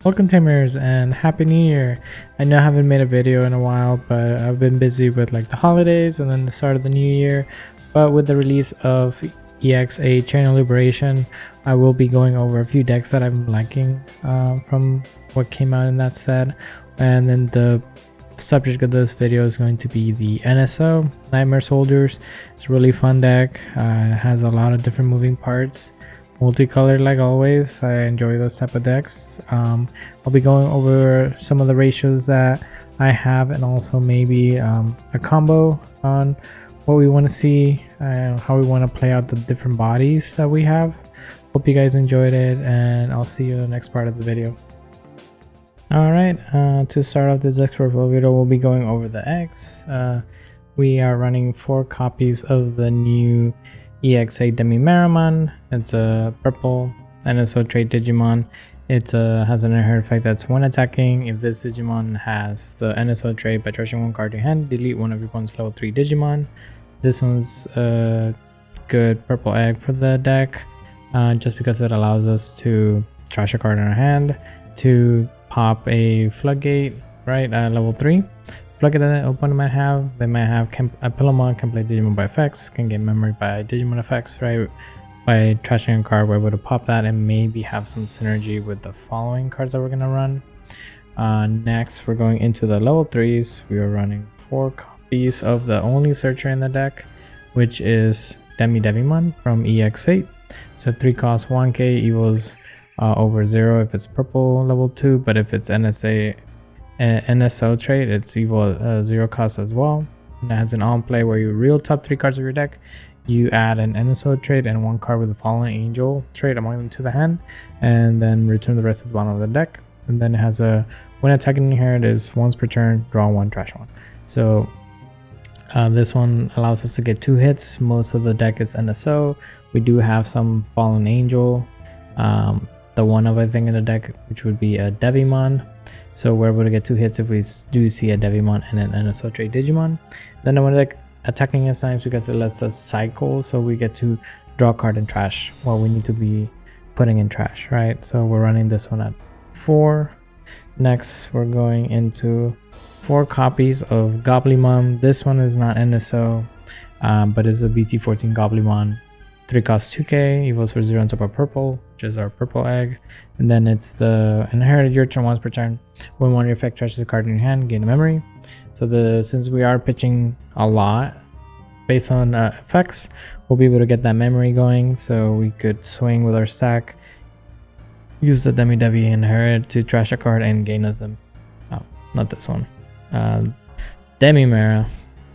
Welcome Tamers and Happy New Year. I know I haven't made a video in a while, but I've been busy with like the holidays and then the start of the new year. But with the release of EX08 Chain of Liberation, I will be going over a few decks that I'm liking from what came out in that set. And then the subject of this video is going to be the NSO, Nightmare Soldiers. It's a really fun deck. It has a lot of different moving parts. Multicolored like always. I enjoy those type of decks. I'll be going over some of the ratios that I have and also maybe a combo on what we want to see and how we want to play out the different bodies that we have. Hope you guys enjoyed it, and I'll see you in the next part of the video. Alright, to start off this deck profile video, we'll be going over the X. We are running 4 copies of the new EX08 Demi-Meramon. It's a purple NSO trait Digimon. It has an inherent effect that's when attacking, if this Digimon has the NSO trait, by trashing one card to your hand, delete one of your opponent's level 3 Digimon. This one's a good purple egg for the deck, just because it allows us to trash a card in our hand to pop a floodgate, right, at level 3. Floodgate that the opponent might have, they might have a Pillowmon can play Digimon by effects, can gain memory by Digimon effects, right? By trashing a card, we're able to pop that and maybe have some synergy with the following cards that we're going to run. Next, we're going into the level 3s. We are running 4 copies of the only searcher in the deck, which is Devimon from EX8. So 3 cost 1k, evils over 0 if it's purple level 2, but if it's NSO trait, it's evil 0 cost as well. And it has an on play where you reel top 3 cards of your deck, you add an NSO trait and 1 card with the fallen angel trait among them to the hand, and then return the rest of the bottom of the deck. And then it has a when attacking here, it is once per turn, draw 1, trash 1. So this one allows us to get 2 hits. Most of the deck is NSO. We do have some fallen angel, the one of I think in the deck, which would be a Devimon. So we're able to get 2 hits if we do see a Devimon and an NSO trait Digimon. Then when like attacking is nice because it lets us cycle, so we get to draw a card and trash what we need to be putting in trash, right? So we're running this one at 4. Next, we're going into 4 copies of Goblimon. This one is not NSO, but is a BT14 Goblimon. 3 costs 2k, evils for 0 on top of purple, which is our purple egg. And then it's the inherited your turn once per turn. When one of your effect trashes a card in your hand, gain a memory. So since we are pitching a lot based on effects, we'll be able to get that memory going. So we could swing with our stack, use the Devi inherit to trash a card and gain us them. Oh, not this one. Demi-Mera,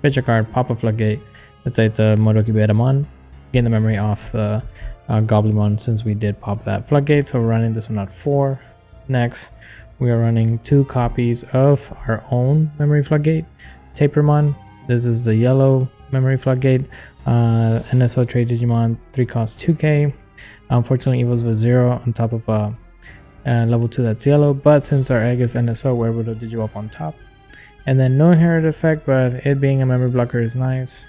pitch a card, pop a floodgate. Let's say it's a Modoki Betamon. Gain the memory off the Goblimon since we did pop that floodgate. So we're running this one at 4. Next, we are running 2 copies of our own memory floodgate, Tamers. This is the yellow memory floodgate, NSO trait Digimon. 3 costs 2k. Unfortunately, evils with 0 on top of level 2 that's yellow, but since our egg is NSO, we're able to Digivolve on top. And then no inherited effect, but it being a memory blocker is nice.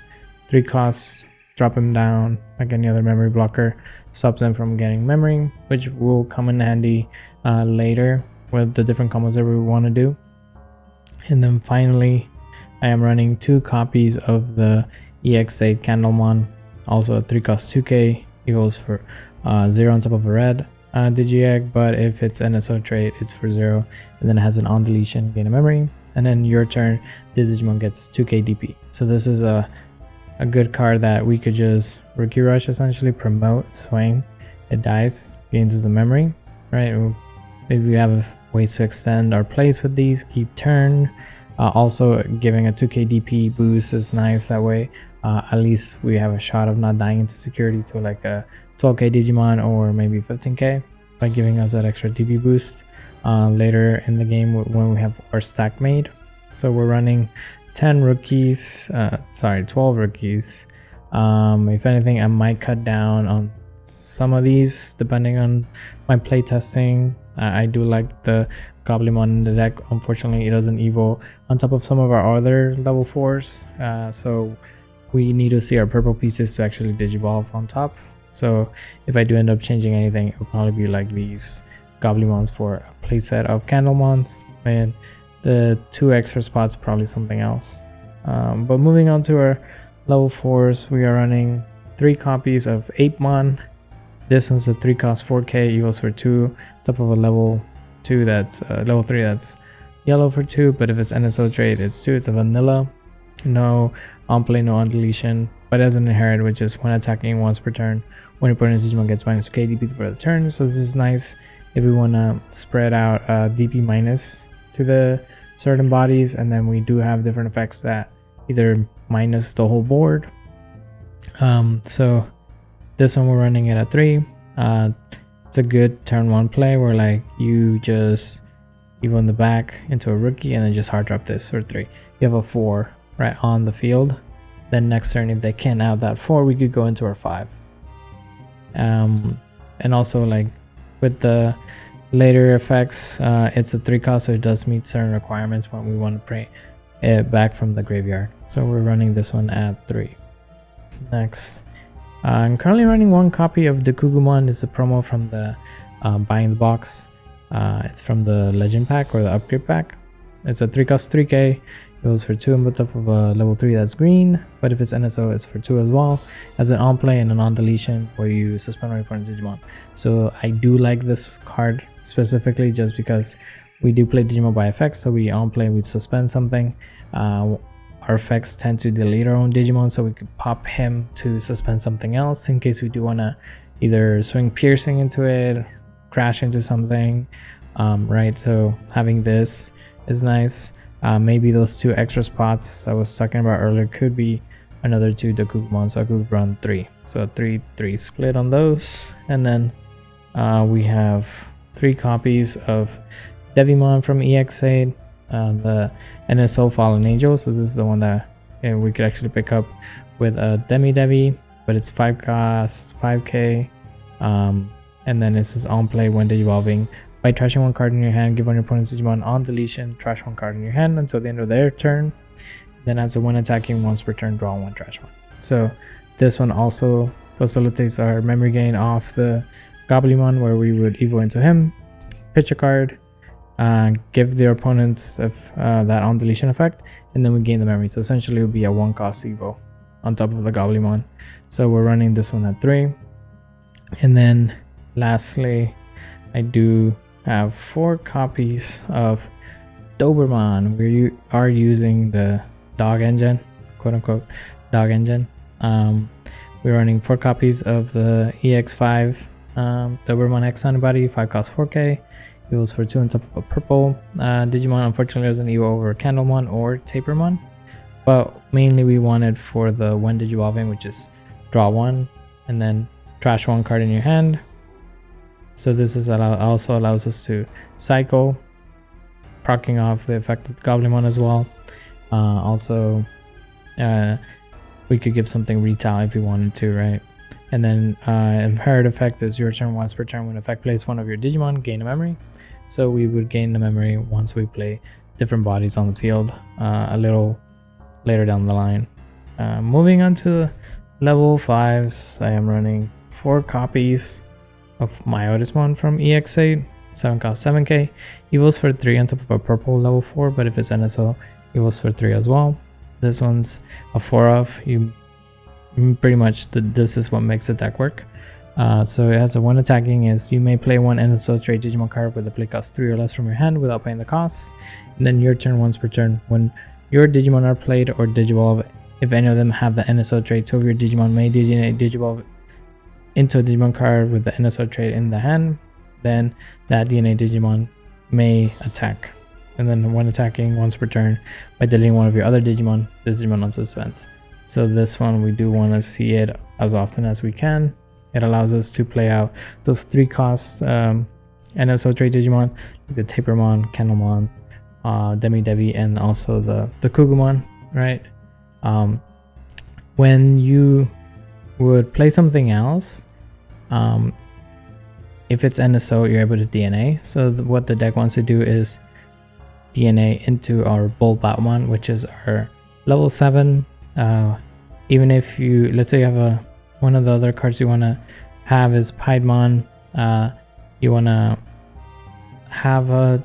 3 costs, drop him down like any other memory blocker, stops them from getting memory, which will come in handy later with the different combos that we want to do. And then finally, I am running 2 copies of the EX08 Candlemon, also a 3 cost 2k, equals for 0 on top of a red Digi-Egg, but if it's NSO trait, it's for 0, and then it has an on deletion, gain a memory. And then your turn, this Digimon gets 2k DP. So this is a good card that we could just Rookie Rush, essentially promote, swing, it dies, gains the memory, right? Maybe we have ways to extend our plays with these, keep turn. Also giving a 2k DP boost is nice. That way at least we have a shot of not dying into security to like a 12k Digimon or maybe 15k by giving us that extra DP boost later in the game when we have our stack made. So we're running 12 rookies. If anything, I might cut down on some of these depending on my play testing. I do like the Goblimon in the deck. Unfortunately, it doesn't evo on top of some of our other level 4s, so we need to see our purple pieces to actually Digivolve on top. So if I do end up changing anything, it will probably be like these Goblimons for a playset of Candlemons, and the 2 extra spots probably something else. But moving on to our level 4s, we are running 3 copies of Apemon. This one's a 3 cost 4k, equals for 2, top of a level 2 that's level 3 that's yellow for 2, but if it's NSO trade it's 2. It's a vanilla, no on play, no on deletion, but as an inherit, which is when attacking once per turn, when your opponent's Digimon gets minus KDP for the turn. So this is nice if we want to spread out DP minus to the certain bodies, and then we do have different effects that either minus the whole board. So this one we're running it at 3. It's a good turn 1 play where like you just evo in the back into a rookie and then just hard drop this for 3. You have a 4 right on the field. Then next turn, if they can't out that 4, we could go into our 5. And also like with the later effects, it's a 3 cost, so it does meet certain requirements when we want to bring it back from the graveyard. So we're running this one at 3. Next, I'm currently running 1 copy of the Kugumon. It's a promo from the buying the box. It's from the legend pack or the upgrade pack. It's a 3 cost 3k. It goes for 2 and puts up of a level 3 that's green, but if it's NSO it's for 2 as well, as an on play and an on deletion where you suspend your opponent's Digimon. So I do like this card specifically just because we do play Digimon by effects, so we on play, we suspend something. Our effects tend to delete our own Digimon, so we could pop him to suspend something else in case we do want to either swing piercing into it, crash into something, right? So having this is nice. Maybe those 2 extra spots I was talking about earlier could be another 2 Dokugumon, so I could run 3. So 3-3 split on those. And then we have 3 copies of Devimon from EX08, the NSO Fallen Angel. So this is the one that we could actually pick up with a Devi, but it's 5 cost, 5k. And then it says on play when Digivolving. By trashing 1 card in your hand, give on your opponent's Digimon on deletion, trash 1 card in your hand until the end of their turn. Then as a when attacking once per turn, draw 1, trash 1. So this one also facilitates our memory gain off the Goblimon, where we would evo into him, pitch a card, give their opponents that on deletion effect, and then we gain the memory. So essentially it would be a 1 cost evo on top of the Goblimon. So we're running this one at 3. And then lastly, I do have 4 copies of Doberman, where you are using the dog engine, quote unquote dog engine. We're running 4 copies of the EX5 Doberman X antibody, 5 cost 4k. It was for 2 on top of a purple Digimon. Unfortunately, doesn't evo over Candlemon or Tapermon, but mainly we wanted for the when Digivolving, which is draw 1 and then trash 1 card in your hand. So this is also allows us to cycle, proccing off the effect of the Goblimon as well. We could give something retail if we wanted to, right? And then inherit effect is your turn once per turn. When effect plays one of your Digimon, gain a memory. So we would gain the memory once we play different bodies on the field a little later down the line. Moving on to level 5s, I am running 4 copies of Myotismon from EX8, 7 cost 7k. Evos for 3 on top of a purple level 4, but if it's NSO, evos for 3 as well. This one's a 4 of. You pretty much this is what makes the deck work. So it has a 1 attacking is you may play 1 NSO trade Digimon card with a play cost 3 or less from your hand without paying the cost. And then your turn once per turn. When your Digimon are played or Digivolve, if any of them have the NSO trait, 2 of your Digimon may Digivolve into a Digimon card with the NSO trait in the hand, then that DNA Digimon may attack. And then when attacking once per turn by deleting 1 of your other Digimon, this Digimon on suspense. So this one we do want to see it as often as we can. It allows us to play out those 3 cost NSO trait Digimon, like the Tapermon, Candlemon, Devi, and also the Kugumon, right? When you would play something else, if it's NSO, you're able to DNA. So what the deck wants to do is DNA into our Bull Batmon, which is our level 7. Even if you, let's say you have one of the other cards you want to have is Piedmon, you want to have a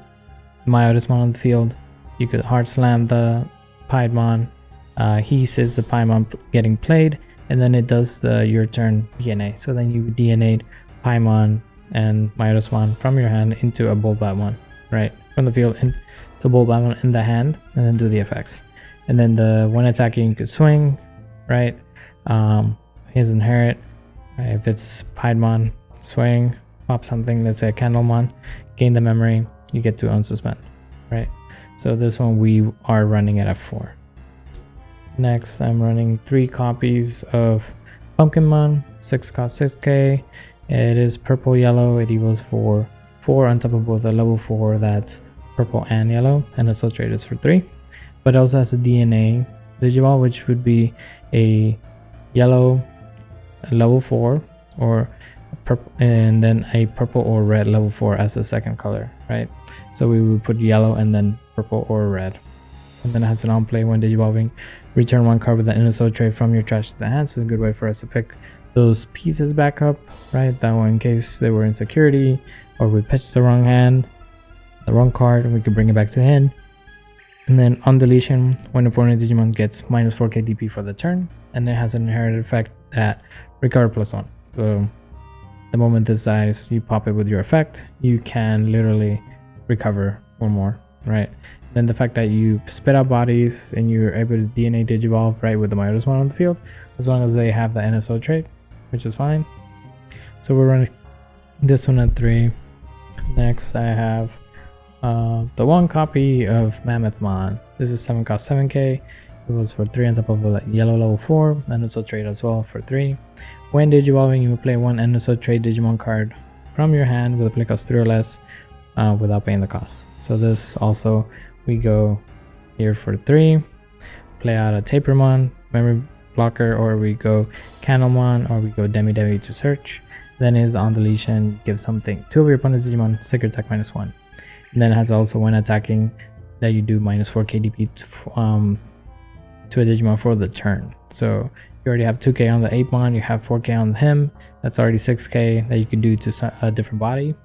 Myotismon on the field, you could hard slam the Piedmon. He sees the Piedmon getting played, and then it does the your turn DNA. So then you DNA'd Piedmon and Myotismon from your hand into a Bulbapeon, right? From the field into Bulbapeon in the hand, and then do the effects. And then when attacking, you could swing, right? His inherit. Right? If it's Piedmon, swing, pop something, let's say a Candlemon, gain the memory, you get to unsuspend, right? So this one we are running at F4. Next, I'm running 3 copies of Pumpkinmon, 6 cost 6k. It is purple yellow. It evolves for 4 on top of both a level 4 that's purple and yellow, and its trade is for 3. But it also has a DNA Digiball, which would be a yellow level 4 or purple, and then a purple or red level 4 as the second color, right? So we would put yellow and then purple or red. And then it has an on play when digivolving. Return 1 card with an NSO tray from your trash to the hand. So a good way for us to pick those pieces back up, right? That one in case they were in security or we pitched the wrong hand, the wrong card, and we could bring it back to hand. And then on deletion, when a foreign Digimon gets minus 4k DP for the turn, and it has an inherited effect that recover +1. So the moment this dies, you pop it with your effect, you can literally recover 1 more, right? Then the fact that you spit out bodies and you're able to DNA Digivolve, right, with the Myotismon on the field, as long as they have the NSO trait, which is fine. So we're running this one at 3. Next, I have the 1 copy of Mammothmon. This is 7 cost 7k. It was for 3 on top of a yellow level 4, NSO trait as well for 3. When Digivolving, you will play 1 NSO trait Digimon card from your hand with a play cost 3 or less without paying the cost. So this also, we go here for 3, play out a Tapermon, memory blocker, or we go Candlemon, or we go Demi to search. Then is on deletion, give something 2 of your opponent's Digimon, secret attack -1. And then it has also when attacking that you do minus 4 KDP to a Digimon for the turn. So you already have 2k on the Apemon, you have 4k on him, that's already 6k that you could do to a different body.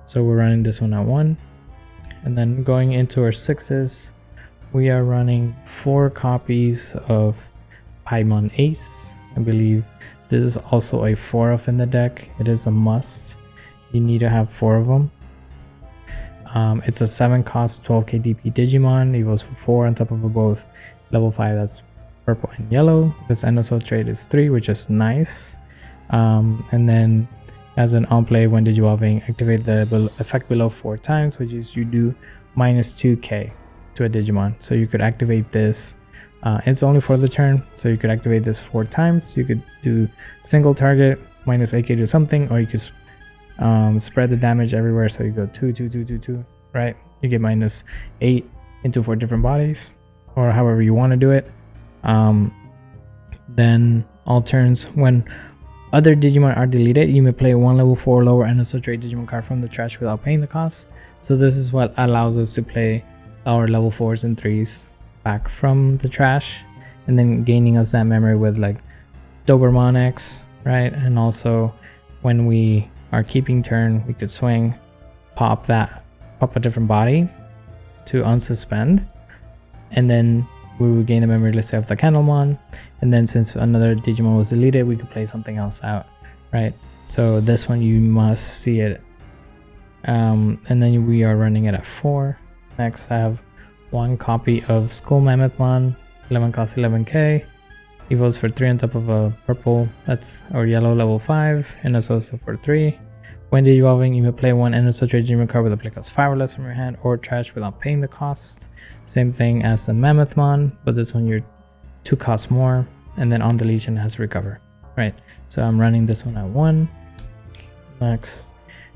So we're running this one at 1. And then going into our 6s, we are running 4 copies of Piedmon Ace. I believe this is also a 4-of in the deck. It is a must. You need to have 4 of them. It's a 7 cost 12k DP Digimon. Evolves for 4 on top of both level 5 that's purple and yellow. This NSO trait is 3, which is nice. And then as an on play when Digivolving, activate the effect below 4 times, which is you do minus 2k to a Digimon. So you could activate this. It's only for the turn, so you could activate this 4 times. You could do single target minus 8k to something, or you could spread the damage everywhere. So you go 2, 2, 2, 2, 2, right? You get minus 8 into 4 different bodies, or however you want to do it. Then all turns, when other Digimon are deleted, you may play 1 level 4 lower NSO trait Digimon card from the trash without paying the cost. So this is what allows us to play our level 4s and 3s back from the trash, and then gaining us that memory with like Doberman X, right? And also when we are keeping turn, we could swing, pop a different body to unsuspend, and then we would gain the memory list of the Candlemon. And then since another Digimon was deleted, we could play something else out, right? So this one you must see it. And then we are running it at 4. Next, I have 1 copy of School Mammothmon, 11 cost 11k. Evolves for 3 on top of a purple or yellow level 5, and it's also for 3. When Digivolving, you may play 1 NSO trait Digimon card with a play cost 5 or less from your hand or trash without paying the cost. Same thing as the Mammothmon, but this one you're 2 costs more, and then on deletion has recover, right? So I'm running this one at 1. Next,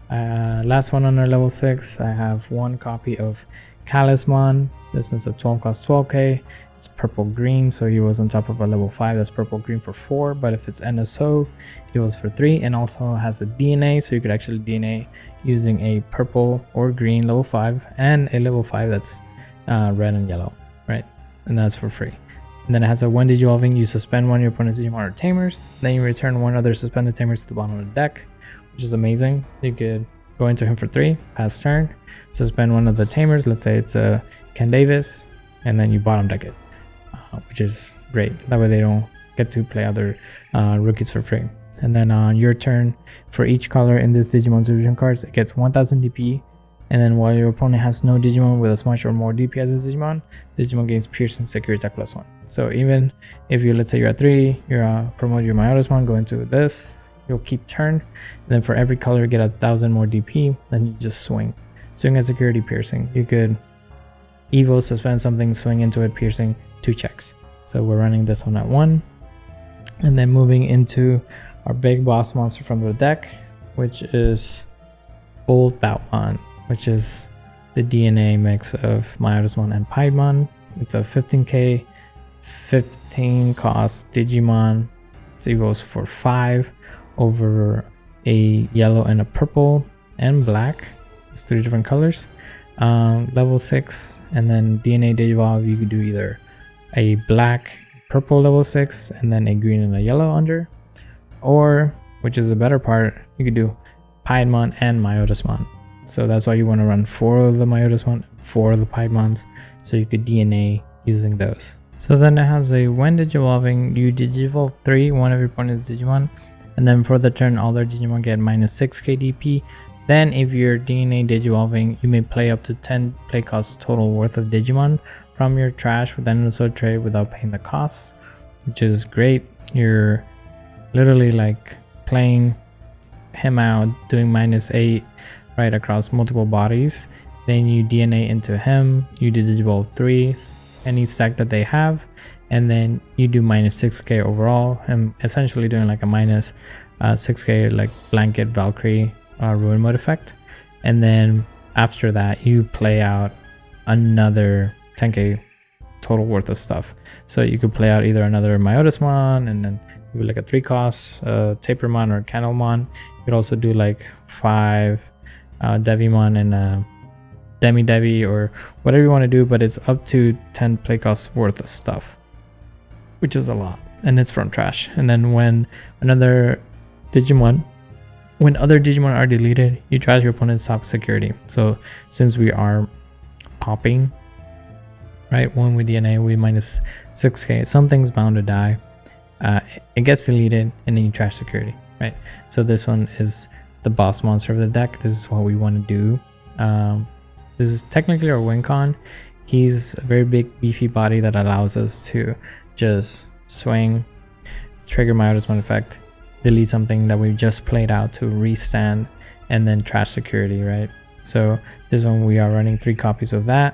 last one on our level 6, I have 1 copy of Callismon. This is a 12 cost 12k. It's purple green, so he was on top of a level 5 that's purple green for 4, but if it's NSO, he was for 3, and also has a DNA, so you could actually DNA using a purple or green level 5 and a level 5 that's red and yellow, right? And that's for free. And then it has a when Digivolving, you suspend 1 of your opponent's Digimon or Tamers, then you return 1 other suspended Tamers to the bottom of the deck, which is amazing. You could go into him for 3, pass turn, suspend one of the Tamers, let's say it's a Ken Davis, and then you bottom deck it, which is great. That way they don't get to play other rookies for free. And then on your turn, for each color in this Digimon Division cards, it gets 1000 DP. And then while your opponent has no Digimon with as much or more DP as this Digimon, Digimon gains Piercing Security Attack +1. So even if you, let's say you're at 3, you're promote your Myotismon, go into this, you'll keep turn. And then for every color, you get 1000 more DP. Then you just swing at Security Piercing. You could Evo, suspend something, swing into it, Piercing, 2 checks. So we're running this one at 1. And then moving into our big boss monster from the deck, which is Old Bautmon, which is the DNA mix of Myotismon and Piedmon. It's a 15k, 15 cost Digimon. So it goes for 5 over a yellow and a purple and black. It's 3 different colors. Level 6, and then DNA Digivolve, you could do either a black, purple level 6, and then a green and a yellow under. Or, which is the better part, you could do Piedmon and Myotismon. So that's why you want to run 4 of the Myotismon, 4 of the Piedmons, so you could DNA using those. So then it has a when Digivolving, you Digivolve 3, one of your opponent's Digimon, and then for the turn all their Digimon get -6k DP. Then if you're DNA Digivolving, you may play up to 10 play costs total worth of Digimon from your trash with an NSO trade without paying the costs, which is great. You're literally like playing him out, doing -8 right across multiple bodies. Then you DNA into him, you do Digivolve 3, any stack that they have, and then you do -6k overall. I'm essentially doing like a -6k like blanket Valkyrie ruin mode effect. And then after that you play out another 10k total worth of stuff. So you could play out either another Myotismon, and then you like a 3 cost Tapermon or Candlemon. You could also do like 5 Devimon and Demi Devi or whatever you want to do, but it's up to 10 play costs worth of stuff, which is a lot, and it's from trash. And then when other Digimon are deleted, you trash your opponent's top security. So since we are popping, right, when we DNA we -6k, something's bound to die. It gets deleted and then you trash security, right? So this one is the boss monster of the deck. This is what we want to do. This is technically our win con. He's a very big beefy body that allows us to just swing, trigger Myotismon effect, delete something that we just played out to restand, and then trash security, right? So this one we are running 3 copies of that.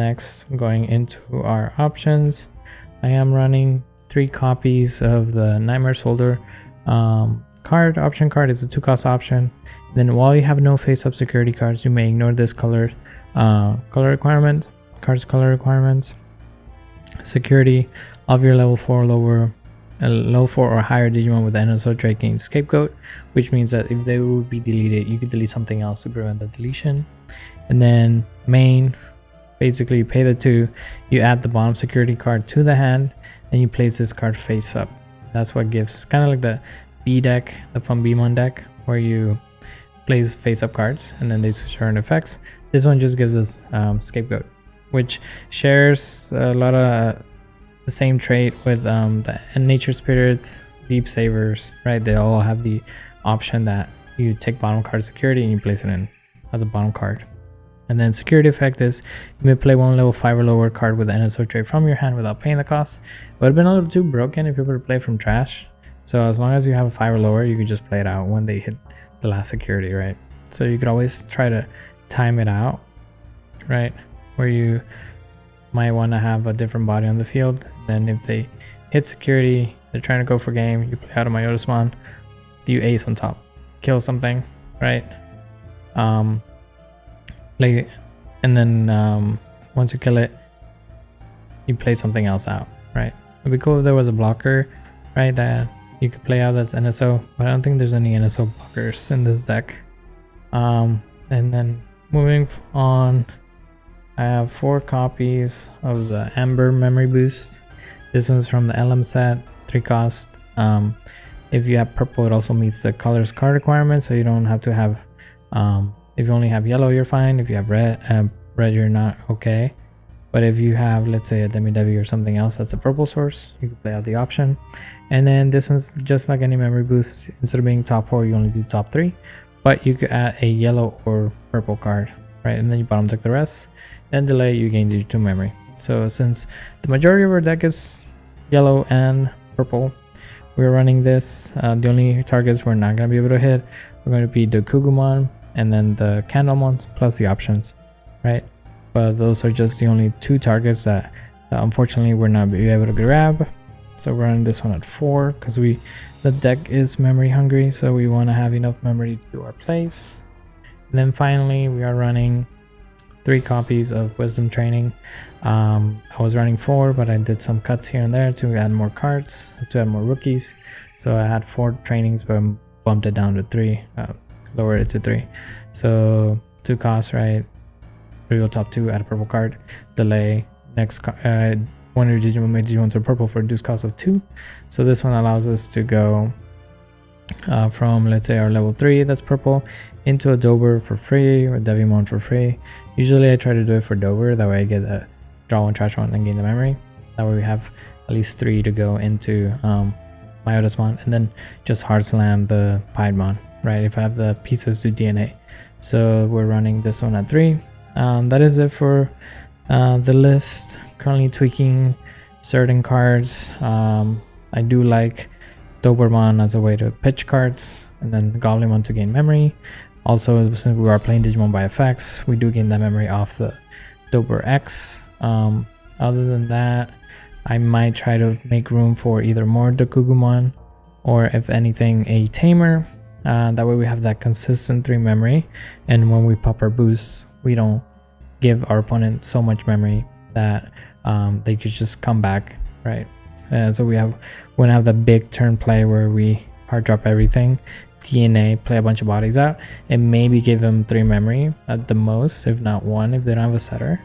Next, going into our options, I am running 3 copies of the Nightmare Soldier option card. Is a 2 cost option. Then while you have no face up security cards, you may ignore this color requirement. Color requirements. Security of your level 4 or higher Digimon with NSO trait gains Scapegoat, which means that if they would be deleted, you could delete something else to prevent the deletion. And then main, basically you pay the 2, you add the bottom security card to the hand, and you place this card face up. That's what gives kind of like the B deck, the Fumbimon deck, where you place face up cards and then they switch certain effects. This one just gives us Scapegoat, which shares a lot of the same trait with the Nature Spirits, Deep Savers, right? They all have the option that you take bottom card security and you place it in at the bottom card. And then security effect is you may play 1 level 5 or lower card with the NSO trait from your hand without paying the cost. It would have been a little too broken if you were to play from trash. So as long as you have a 5 or lower, you could just play it out when they hit the last security, right? So you could always try to time it out, right? Where you might want to have a different body on the field. Then if they hit security, they're trying to go for game, you play out of Myotismon, you ace on top, kill something, right? Play, and then once you kill it, you play something else out, right? It'd be cool if there was a blocker, right, that you could play out as NSO, but I don't think there's any NSO blockers in this deck. And then moving on, I have 4 copies of the Amber Memory Boost. This one's from the LM set, 3 cost. If you have purple, it also meets the colors card requirement, so you don't have to have If you only have yellow, you're fine. If you have red, you're not okay. But if you have, let's say, a Demi-Devi or something else that's a purple source, you can play out the option. And then this one's just like any memory boost. Instead of being top 4, you only do top 3. But you could add a yellow or purple card, right? And then you bottom deck the rest. And delay, you gain the 2 memory. So since the majority of our deck is yellow and purple, we're running this. The only targets we're not going to be able to hit are going to be the Kugumon and then the Candlemons plus the options, right? But those are just the only 2 targets that unfortunately we're not be able to grab. So we're running this one at 4 because the deck is memory hungry, so we want to have enough memory to do our plays. And then finally we are running 3 copies of Wisdom Training. I was running 4, but I did some cuts here and there to add more cards, to add more rookies. So I had 4 trainings, but I bumped it down to 3, lowered it to 3. So 2 costs, right? Reveal top 2, add a purple card, delay, next one of your Digimon made Digimon to purple for a reduced cost of 2. So this one allows us to go from, let's say, our level 3 that's purple into a Dober for free or Devimon for free. Usually I try to do it for Dober, that way I get a draw 1, trash 1, and gain the memory. That way we have at least 3 to go into Myotismon, and then just hard slam the Piedmon, right, if I have the pieces to DNA. So we're running this one at 3. That is it for the list. Currently tweaking certain cards. I do like Doberman as a way to pitch cards, and then Goblimon to gain memory. Also, since we are playing Digimon by effects, we do gain that memory off the Dober X. Other than that, I might try to make room for either more Dokugumon or, if anything, a Tamer. That way we have that consistent 3 memory, and when we pop our boost, we don't give our opponent so much memory that they could just come back, right? So we want to have the big turn play where we hard drop everything, DNA, play a bunch of bodies out, and maybe give them 3 memory at the most, if not 1 if they don't have a setter.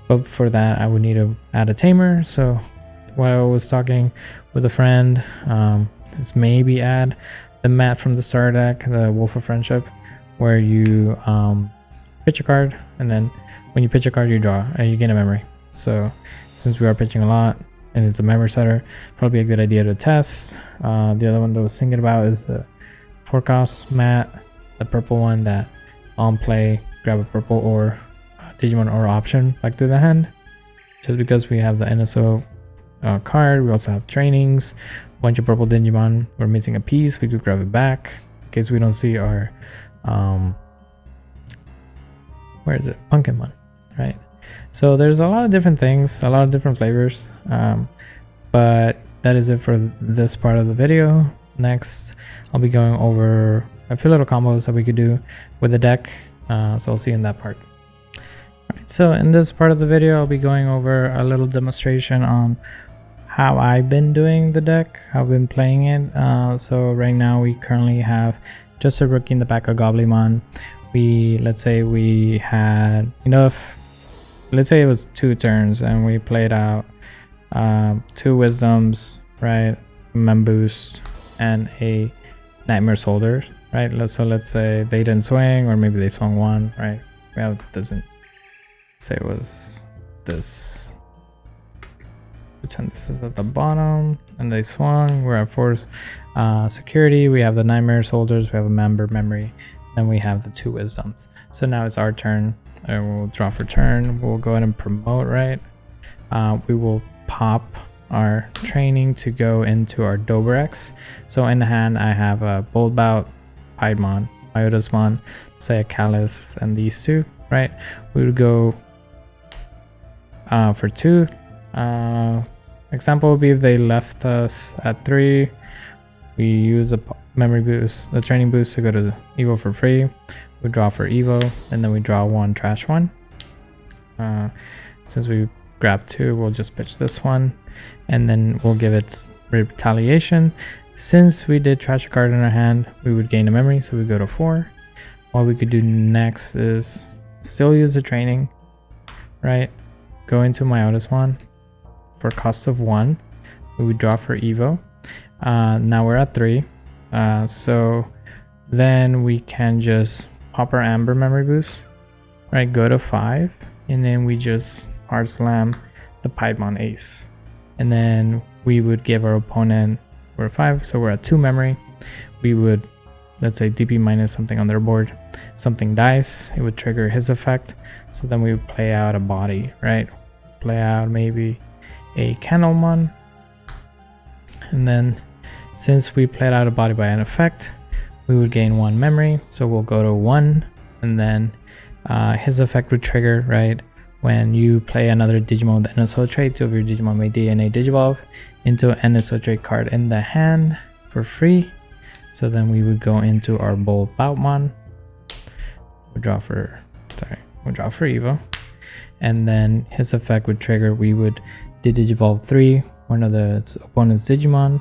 But for that, I would need to add a Tamer. So what I was talking with a friend is maybe add the Mat from the starter deck, the Wolf of Friendship, where you pitch a card, and then when you pitch a card, you draw and you gain a memory. So since we are pitching a lot and it's a memory setter, probably a good idea to test. The other one that I was thinking about is the Forecast Mat, the purple one that on play, grab a purple or Digimon or option back to the hand. Just because we have the NSO card, we also have trainings, a bunch of purple Digimon. We're missing a piece, we could grab it back in case we don't see our where is it, Pumpkinmon, right? So there's a lot of different things, a lot of different flavors, but that is it for this part of the video. Next, I'll be going over a few little combos that we could do with the deck, so I'll see you in that part. Alright, so in this part of the video, I'll be going over a little demonstration on how I've been doing the deck, how I've been playing it. So right now we currently have just a rookie in the back of Goblimon. Let's say we had enough, let's say it was 2 turns and we played out 2 wisdoms, right, mem boost, and a nightmare soldier, right? So let's say they didn't swing, or maybe they swung 1, right? Well, it doesn't say it was this. Pretend this is at the bottom and they swung. We're at 4 security. We have the nightmare soldiers, we have a member memory, then we have the 2 wisdoms. So now it's our turn, and we'll draw for turn. We'll go ahead and promote, right? We will pop our training to go into our Dober X. So in the hand, I have a Bold Bout, Piedmon, Myotismon, say a Callus, and these 2, right? We would go for 2. Example would be if they left us at 3, we use a memory boost, the training boost, to go to Evo for free. We draw for Evo, and then we draw 1, trash 1. Since we grab 2, we'll just pitch this one, and then we'll give it retaliation. Since we did trash a card in our hand, we would gain a memory, so we go to 4. What we could do next is still use the training, right? Go into Myotismon for cost of 1. We would draw for Evo. Now we're at 3. So then we can just pop our Amber memory boost, right? Go to 5, and then we just hard slam the Piedmon Ace, and then we would give our opponent, we're 5, so we're at 2 memory. We would, let's say, DP minus something on their board, something dies, it would trigger his effect. So then we would play out a body, right? Play out maybe a Candlemon, and then since we played out a body by an effect, we would gain 1 memory. So we'll go to 1, and then his effect would trigger, right? When you play another Digimon with NSO trait, 2 of your Digimon may DNA Digivolve into an NSO trait card in the hand for free. So then we would go into our Bold Boutmon. We'll draw for Evo. And then his effect would trigger, we would Digivolve 3, one of the opponent's Digimon,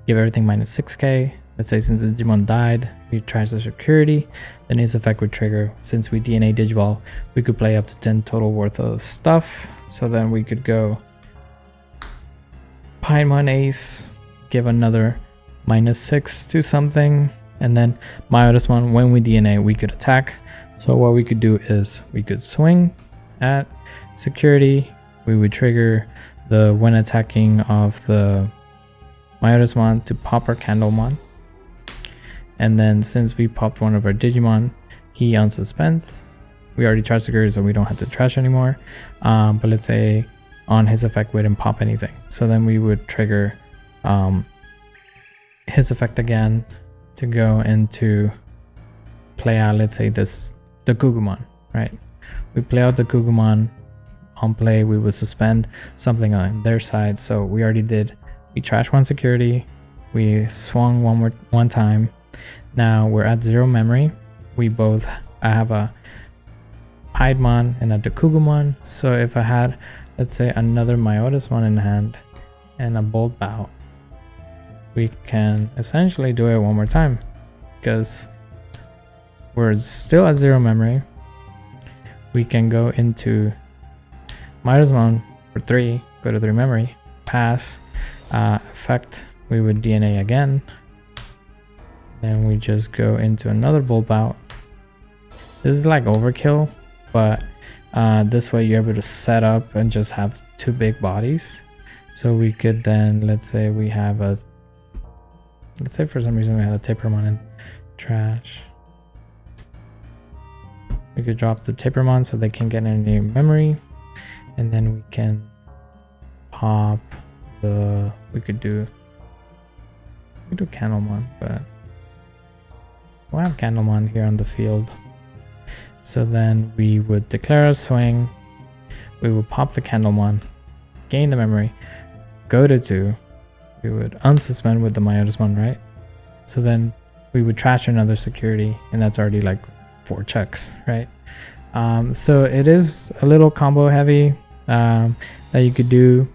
give everything minus 6k. Let's say since the Digimon died, we trash the security, then his effect would trigger. Since we DNA Digivolve, we could play up to 10 total worth of stuff. So then we could go Piedmon Ace, give another minus 6 to something, and then Myodismon, when we DNA, we could attack. So what we could do is we could swing at security, we would trigger the when attacking of the Myodismon to pop our Candlemon. And then since we popped one of our Digimon, he unsuspends. We already charged security, so we don't have to trash anymore. But let's say on his effect, we didn't pop anything. So then we would trigger his effect again to go into play out, let's say the Kugumon, right? We play out the Kugumon. On play, we would suspend something on their side. So we already did, we trashed 1 security, we swung one time. Now we're at 0 memory. I have a Piedmon and a Kugumon. So if I had, let's say, another Myodismon in hand and a Bold Bout, we can essentially do it one more time because we're still at 0 memory. We can go into Myodismon for 3, go to 3 memory, pass, effect, we would DNA again, and we just go into another Bold Bout. This is like overkill, but this way you're able to set up and just have 2 big bodies. So we could then, let's say for some reason we had a Tapermon in trash. We could drop the Tapermon so they can't get any memory. And then we can pop we could do Candlemon, but we'll have Candlemon here on the field. So then we would declare a swing, we would pop the Candlemon, gain the memory, go to 2, we would unsuspend with the Myodismon, right? So then we would trash another security, and that's already like 4 checks, right? So it is a little combo heavy that you could do.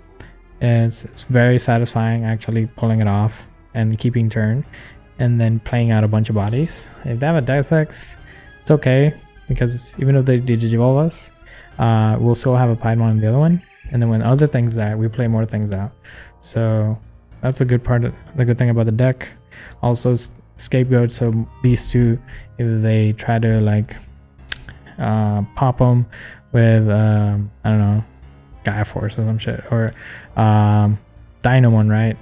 It's very satisfying actually pulling it off and keeping turn and then playing out a bunch of bodies. If they have a Death X, it's okay, because even if they Digivolve us, we'll still have a Piedmon in the other one, and then when other things die, we play more things out. So that's a good part of the good thing about the deck. Also scapegoat, so these two, either they try to like pop them with I don't know, Gaia Force or some shit, or Dynamon, right?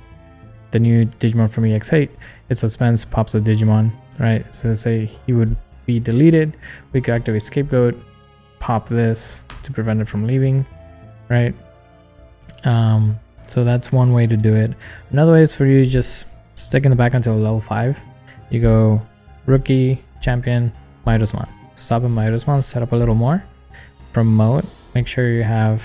The new Digimon from EX08, it suspends, pops a Digimon, right? So let's say he would be deleted, we could activate Scapegoat, pop this to prevent it from leaving, right? So that's one way to do it. Another way is for you to just stick in the back until level 5. You go Rookie, Champion, Myodismon. Stop at Myodismon, set up a little more, promote, make sure you have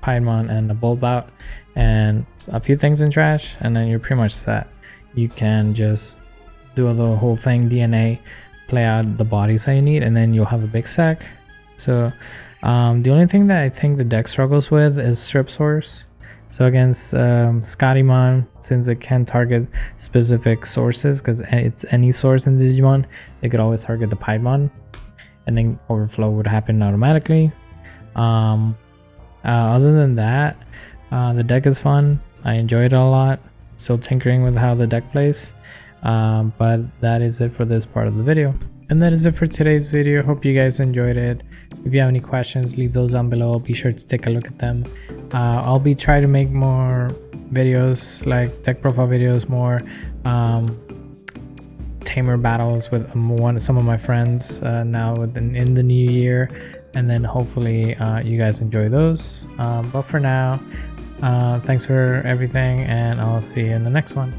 Piedmon and a Bold Bout and a few things in trash, and then you're pretty much set. You can just do the whole thing, DNA, play out the bodies that you need, and then you'll have a big sack. So the only thing that I think the deck struggles with is Strip Source. So against Scottymon, since it can target specific sources, because it's any source in the Digimon, they could always target the Piedmon, and then overflow would happen automatically. Other than that, the deck is fun. I enjoyed it a lot. Still tinkering with how the deck plays, but that is it for this part of the video. And that is it for today's video. Hope you guys enjoyed it. If you have any questions, leave those down below. Be sure to take a look at them. I'll be trying to make more videos, like deck profile videos, more tamer battles with some of my friends now in the new year, and then hopefully you guys enjoy those. But for now, thanks for everything, and I'll see you in the next one.